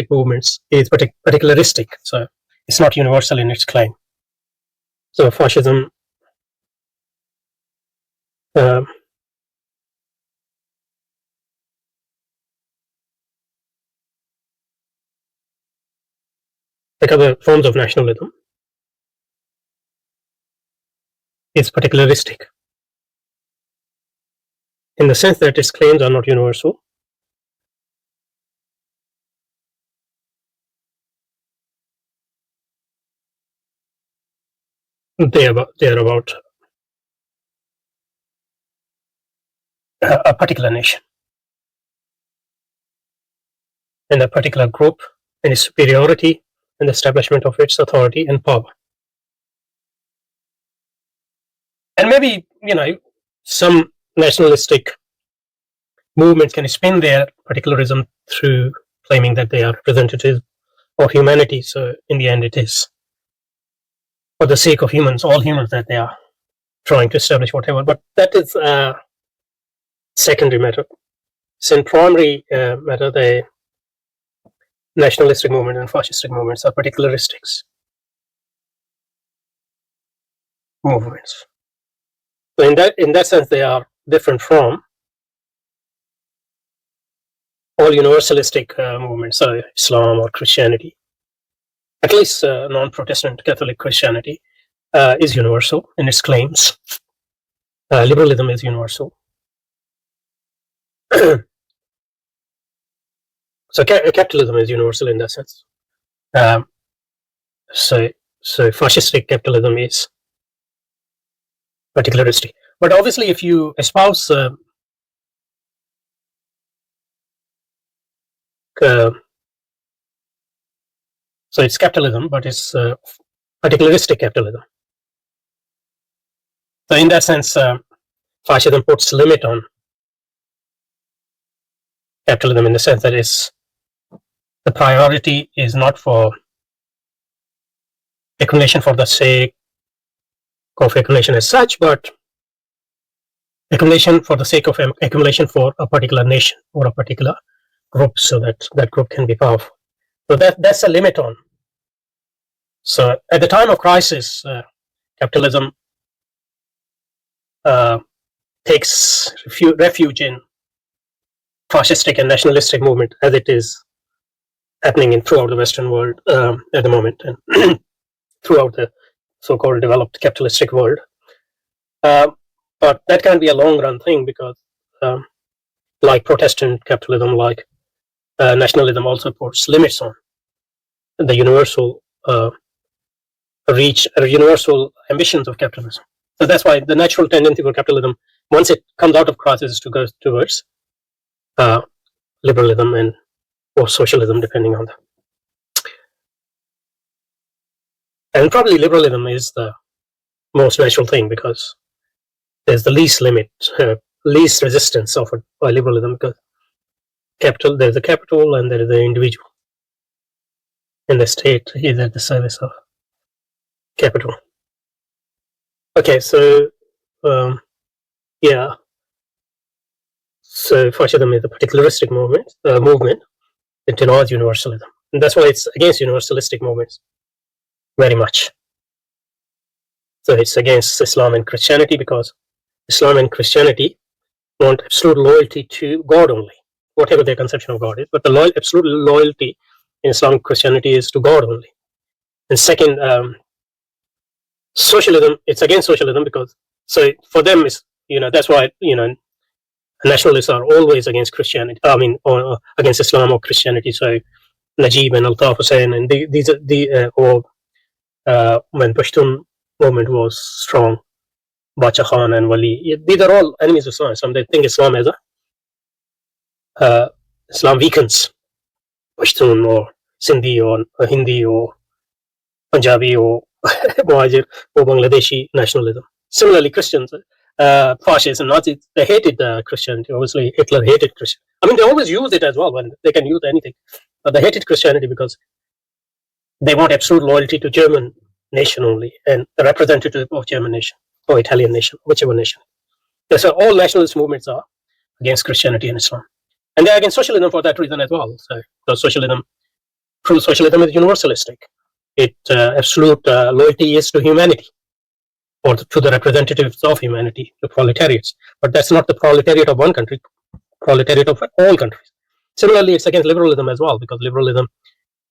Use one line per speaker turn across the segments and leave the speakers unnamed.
movements is particularistic, so it's not universal in its claim. So fascism like other forms of nationalism is particularistic in the sense that its claims are not universal. They are about a particular nation and a particular group and its superiority and the establishment of its authority and power. And maybe, some nationalistic movements can spin their particularism through claiming that they are representative of humanity. So in the end, it is for the sake of humans, all humans, that they are trying to establish whatever. But that is a secondary matter. So in primary matter, the nationalistic movement and fascistic movements are particularistics movements. So in that sense, they are different from all universalistic movements, so Islam or Christianity. At least non-Protestant Catholic Christianity is universal in its claims. Liberalism is universal. So capitalism is universal in that sense. So fascistic capitalism is particularistic. But obviously, if you espouse so it's capitalism, but it's particularistic capitalism. So in that sense, fascism puts limit on capitalism in the sense that the priority is not for accumulation for the sake of accumulation as such, but accumulation for the sake of accumulation for a particular nation or a particular group, so that group can be powerful. So that's a limit on. So at the time of crisis, capitalism takes refuge in fascistic and nationalistic movement, as it is happening throughout the Western world at the moment, and throughout the so-called developed capitalistic world. But that can be a long-run thing because, like Protestant capitalism, like nationalism, also puts limits on the universal universal ambitions of capitalism. So that's why the natural tendency for capitalism, once it comes out of crisis, is to go towards liberalism or socialism, depending on that. And probably liberalism is the most natural thing because there's the least limit, least resistance offered by liberalism, because there's the capital and there is the individual, and the state is at the service of capital. Okay, so so fascism is a particularistic movement. It denies universalism, and that's why it's against universalistic movements very much. So it's against Islam and Christianity because Islam and Christianity want absolute loyalty to God only, whatever their conception of God is. But the absolute loyalty in Islam and Christianity is to God only. And second, socialism, it's against socialism because, so for them, is that's why nationalists are always against Christianity. Or against Islam or Christianity. So Najib and Altaf Hussain, and these are when Pashtun movement was strong, Bacha Khan and Wali, these are all enemies of Islam. Some they think Islam as Islam weakens Pashtun or Sindhi or Hindi or Punjabi or Muhajir or Bangladeshi nationalism. Similarly, Christians, fascists and Nazis, they hated Christianity. Obviously, Hitler hated Christianity. They always use it as well when they can use anything. But they hated Christianity because they want absolute loyalty to German nation only and the representative of German nation or Italian nation, whichever nation. So all nationalist movements are against Christianity and Islam. And they're against socialism for that reason as well. So socialism true socialism is universalistic. It absolute loyalty is to humanity, or to the representatives of humanity, the proletariats. But that's not the proletariat of one country, proletariat of all countries. Similarly, it's against liberalism as well, because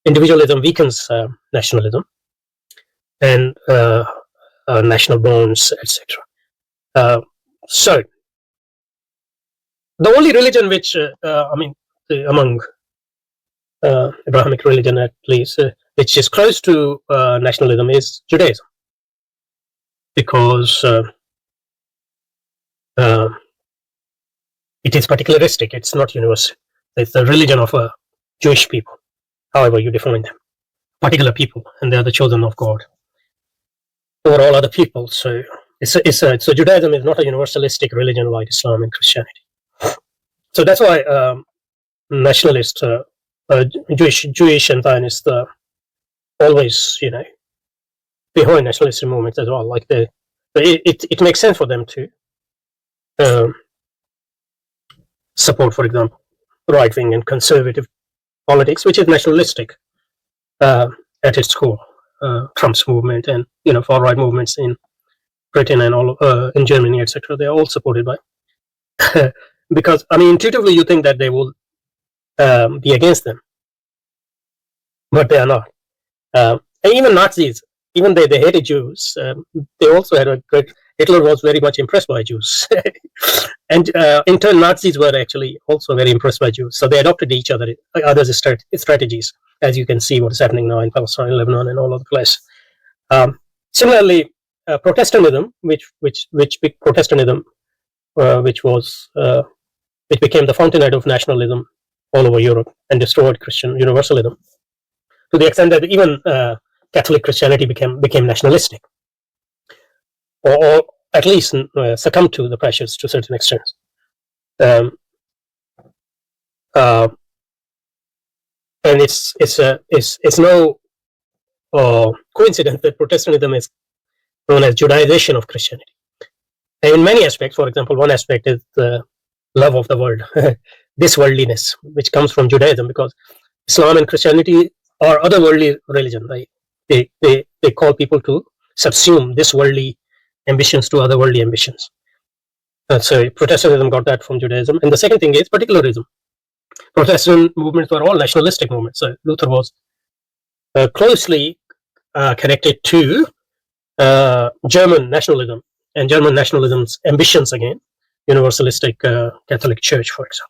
individualism weakens nationalism and national bonds, etc. So the only religion which, among Abrahamic religion at least, which is close to nationalism is Judaism, because it is particularistic. It's not universal. It's the religion of Jewish people, however you define them, particular people, and they are the chosen of God over all other people. So so Judaism is not a universalistic religion like Islam and Christianity. So that's why nationalists, Jewish and Zionists, always, behind nationalist movements as well. Like it makes sense for them to support, for example, right-wing and conservative politics, which is nationalistic at its core. Trump's movement and far-right movements in Britain and all in Germany, etc. They are all supported by, because intuitively you think that they will be against them, but they are not. And even Nazis, even they hated Jews, they also had a great. Hitler was very much impressed by Jews, and in turn, Nazis were actually also very impressed by Jews. So they adopted others' strategies, as you can see what is happening now in Palestine, Lebanon, and all over the place. Similarly, Protestantism, which Protestantism, which became the fountainhead of nationalism all over Europe and destroyed Christian universalism, to the extent that even Catholic Christianity became nationalistic, or at least succumbed to the pressures to a certain extent. And it's no coincidence that Protestantism is known as Judaization of Christianity. And in many aspects, for example, one aspect is the love of the world, this worldliness, which comes from Judaism, because Islam and Christianity are otherworldly religion. They call people to subsume this worldly ambitions to otherworldly ambitions. So Protestantism got that from Judaism. And the second thing is particularism. Protestant movements were all nationalistic movements. So Luther was closely connected to German nationalism and German nationalism's ambitions again, universalistic Catholic Church, for example.